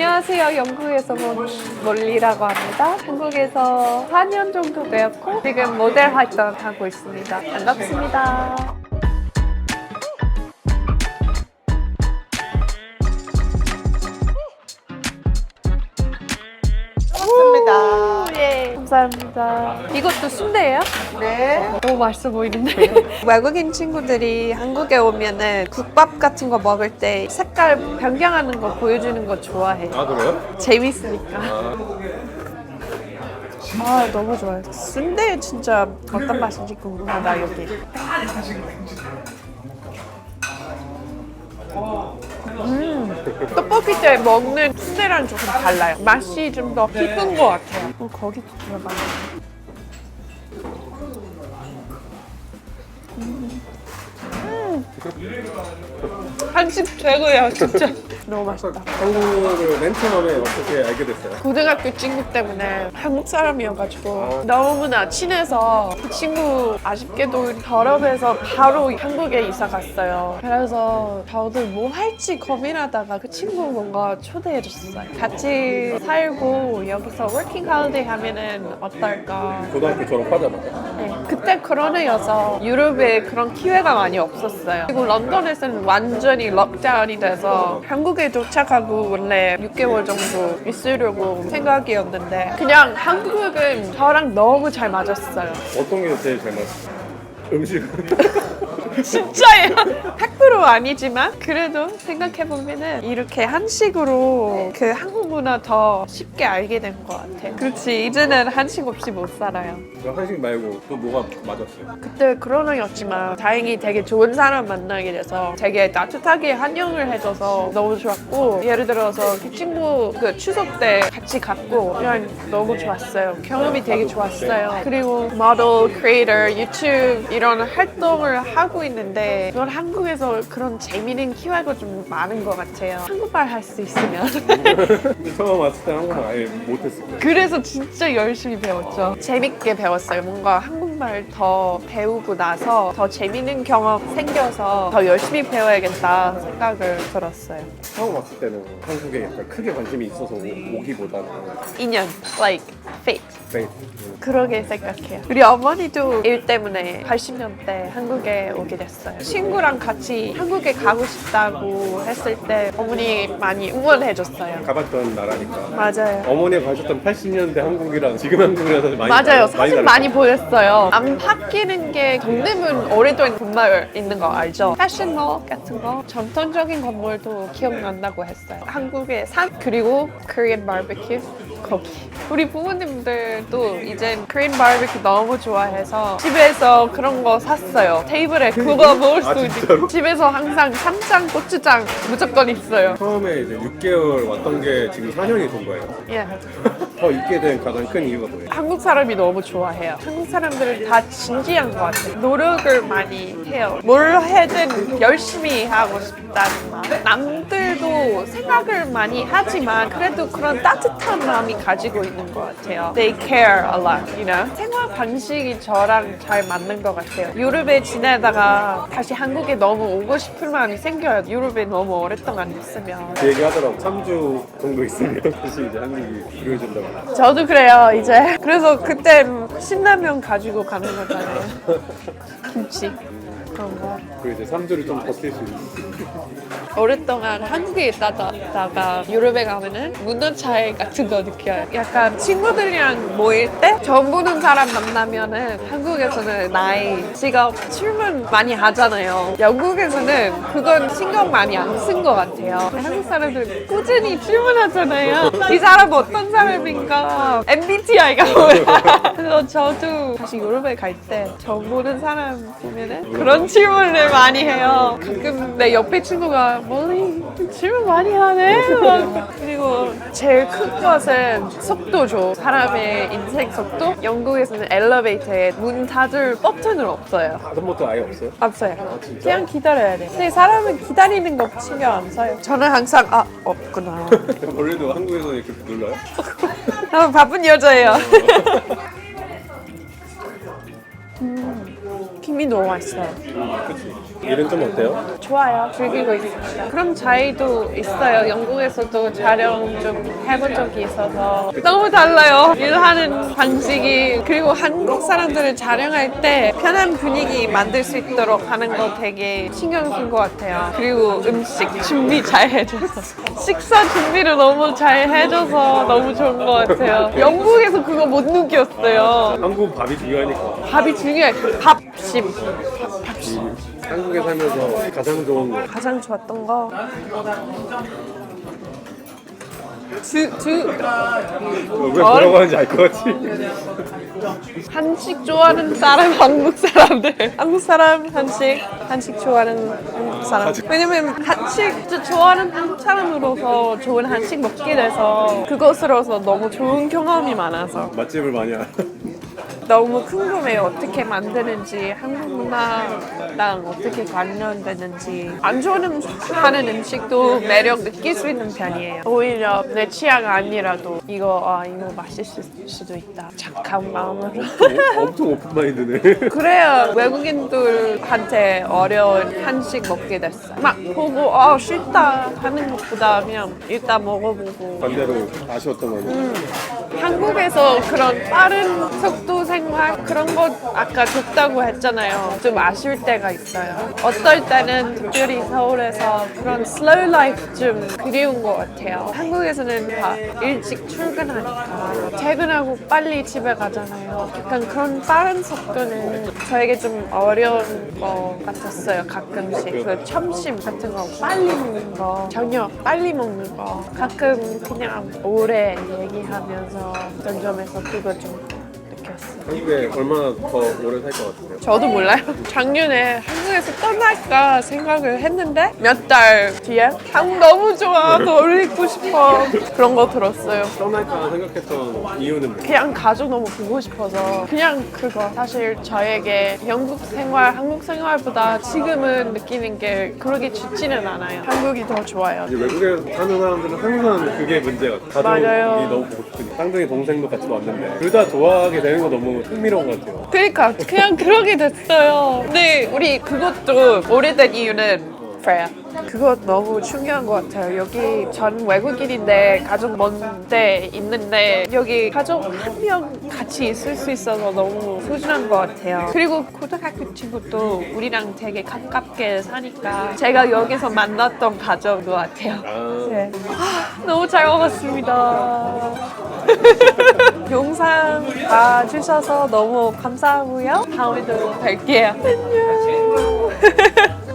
안녕하세요. 영국에서 온 몰리라고 합니다. 한국에서 4년 정도 되었고 지금 모델 활동하고 있습니다. 반갑습니다. 반갑습니다. 예, 감사합니다. 이것도 순대예요? 네. 너무 맛있어 보이는데. 외국인 친구들이 한국에 오면은 국밥 같은 거 먹을 때 색깔 변경하는 거 보여주는 거 좋아해. 아 그래요? 재밌으니까. 아, 너무 좋아요. 순대 진짜 어떤 맛인지 궁금하다 여기. 떡볶이 때 먹는 순대랑 조금 달라요. 맛이 좀 더 깊은 것 같아요. 거기도 들어가요. 한식 최고예요, 진짜. 너무 맛있다. 한국을 맨 처음에 어떻게 알게 됐어요? 고등학교 친구 때문에 한국 사람이어가지고 너무나 친해서 그 친구 아쉽게도 졸업해서 바로 한국에 이사 갔어요. 그래서 저도 뭐 할지 고민하다가 그 친구 뭔가 초대해줬어요. 같이 살고 여기서 워킹 홀리데이 하면은 어떨까. 고등학교 졸업하자마자 네, 그때 코로나여서 유럽에 그런 기회가 많이 없었어요. 그리고 런던에서는 완전히 록다운이 돼서 한국에 도착하고 원래 6개월 정도 있으려고 생각이었는데 그냥 한국은 저랑 너무 잘 맞았어요. 어떤 게 제일 잘 맞았어요? 음식은? 진짜예요. 100% 아니지만 그래도 생각해보면은 이렇게 한식으로 그 한국 문화 더 쉽게 알게 된 것 같아요. 그렇지, 이제는 한식 없이 못 살아요. 한식 말고 또 뭐가 맞았어요? 그때 코로나였지만 다행히 되게 좋은 사람 만나게 돼서 되게 따뜻하게 환영을 해줘서 너무 좋았고, 예를 들어서 그 친구 그 추석 때 같이 갔고 그냥 너무 좋았어요. 경험이 되게 좋았어요. 그리고 모델, 크리에이터, 유튜브 이런 활동을 하고 있는데 이건 한국에서 그런 재미있는 기회가 좀 많은 것 같아요. 한국말 할 수 있으면. 근데 처음 왔을 때 한국말 아예 못했을 거예요. 그래서 진짜 열심히 배웠죠. 재밌게 배웠어요. 뭔가 한국말 더 배우고 나서 더 재밌는 경험 생겨서 더 열심히 배워야겠다 생각을 들었어요. 처음 왔을 때는 한국에 약간 크게 관심이 있어서 오기보다는 인연, like fate. 페이스. 그러게 생각해요. 우리 어머니도 일 때문에 80년대 한국에 오게 됐어요. 친구랑 같이 한국에 가고 싶다고 했을 때 어머니 많이 응원해줬어요. 가봤던 나라니까. 맞아요. 어머니가 가셨던 80년대 한국이랑 지금 한국이랑 많이 맞아요. 다르- 사진 다르죠? 많이 보였어요. 안 바뀌는 게 동대문 오래된 건물 있는 거 알죠? 패션몰 같은 거 전통적인 건물도 기억난다고 했어요. 한국의 산 그리고 코리안 바베큐 거기. 우리 부모님들도 이제 코리안 바베큐 너무 좋아해서 집에서 그런 거 샀어요. 테이블에 그거 먹을 수 진짜로? 있고 집에서 항상 쌈장, 고추장 무조건 있어요. 처음에 이제 6개월 왔던 게 지금 4년이 된 거예요. 예. 더 있게 된 가장 큰 이유가 뭐예요? 한국 사람이 너무 좋아해요. 한국 사람들은 다 진지한 것 같아요. 노력을 많이 해요. 뭘 하든 열심히 하고 싶다는 마음. 남들도 생각을 많이 하지만 그래도 그런 따뜻한 마음이 가지고 있는 것 같아요. They care a lot, you know? 생활 방식이 저랑 잘 맞는 것 같아요. 유럽에 지내다가 다시 한국에 너무 오고 싶은 마음이 생겨요. 유럽에 너무 오랫동안 있으면. 그 얘기 하더라고. 3주 정도 있으면 다시 이제 한국이 그려준다고. 저도 그래요, 이제. 그래서 그때 신라면 가지고 가는 거잖아요. 김치. 그런 거. 그리고 이제 3주를 좀 버틸 수 있는. 오랫동안 한국에 있다가 유럽에 가면은 문화 차이 같은 거 느껴요. 약간 친구들이랑 모일 때 처음 보는 사람 만나면은 한국에서는 나이, 직업, 질문 많이 하잖아요. 영국에서는 그건 신경 많이 안 쓴 것 같아요. 한국 사람들은 꾸준히 질문하잖아요. 이 사람 어떤 사람인가? MBTI가 뭐야? 그래서 저도 다시 유럽에 갈 때 처음 보는 사람 보면은 그런 질문을 많이 해요. 가끔 내 옆에 친구가 멀리 질문 많이 하네. 막. 그리고 제일 큰 것은 속도죠. 사람의 인생 속도. 영국에서는 엘리베이터에 문 닫을 버튼은 없어요. 다른 것도 아예 없어요? 없어요. 그냥 기다려야 돼. 근데 사람은 기다리는 거 신경 안 써요. 저는 항상 없구나. 원래도 한국에서 이렇게 눌러요? 저는 바쁜 여자예요. 느낌이 너무 맛있어요. 그치. 일은 좀 어때요? 좋아요. 즐기고 있습니다. 그런 차이도 있어요. 영국에서도 촬영 좀 해본 적이 있어서 너무 달라요. 일하는 방식이. 그리고 한국 사람들을 촬영할 때 편한 분위기 만들 수 있도록 하는 거 되게 신경 쓴 것 같아요. 그리고 음식 준비 잘 해줘서 식사 준비를 너무 잘 해줘서 너무 좋은 것 같아요. 영국에서 그거 못 느꼈어요. 한국 밥이 중요하니까. 밥이 중요해. 밥심. 한국에 살면서 가장 좋은 거. 가장 좋았던 거 왜 뭐라고 하는지 알 것 같지? 한식 좋아하는 사람 한국 사람들 한국 사람 한식 좋아하는 한국 사람 왜냐면 한식 좋아하는 한국 사람으로서 좋은 한식 먹게 돼서 그것으로서 너무 좋은 경험이 많아서 맛집을 많이 알아. 너무 궁금해요. 어떻게 만드는지, 한국 문화랑 어떻게 관련되는지. 안 좋아하는 음식도 매력 느낄 수 있는 편이에요. 오히려 내 취향 아니라도 이거 맛있을 수도 있다. 착한 마음으로. 엄청 오픈마인드네. 그래야 외국인들한테 어려운 한식 먹게 됐어요. 막 보고 쉽다 하는 것보다 그냥 일단 먹어보고. 반대로 아쉬웠던 거는 한국에서 그런 빠른 속도 생활 그런 거 아까 좋다고 했잖아요. 좀 아쉬울 때가 있어요. 어떨 때는 특별히 서울에서 그런 슬로우 라이프 좀 그리운 것 같아요. 한국에서는 다 일찍 출근하니까 퇴근하고 빨리 집에 가잖아요. 약간 그런 빠른 속도는 저에게 좀 어려운 것 같았어요. 가끔씩 그 점심 같은 거 빨리 먹는 거, 저녁 빨리 먹는 거 가끔 그냥 오래 얘기하면서 어떤 점에서 그거 좀 느꼈어요. 한국에 얼마나 더 오래 살 것 같아요? 저도 몰라요. 작년에 한국에서 떠날까 생각을 했는데 몇 달 뒤에 한국 너무 좋아, 더 있고 싶어 그런 거 들었어요. 떠날까 생각했던 이유는 뭐예요? 그냥 가족 너무 보고 싶어서 그냥 그거. 사실 저에게 영국 생활, 한국 생활보다 지금은 느끼는 게 그렇게 좋지는 않아요. 한국이 더 좋아요. 이제 외국에 사는 사람들은 항상 그게 문제가 가족이 맞아요. 너무 보고 싶으니 쌍둥이 동생도 같이 왔는데 둘 다 좋아하게 되는 거 너무 흥미로운 것 같아요. 그러니까 그냥 그러게 됐어요. 근데 우리 그것도 오래된 이유는 프레야. 그거 너무 중요한 것 같아요. 여기 전 외국인인데 가족 먼데 있는데 여기 가족 한 명 같이 있을 수 있어서 너무 소중한 것 같아요. 그리고 고등학교 친구도 우리랑 되게 가깝게 사니까 제가 여기서 만났던 가족인 것 같아요. 네. 너무 잘 먹었습니다. 영상 봐주셔서 너무 감사하고요. 다음에도 뵐게요. 안녕.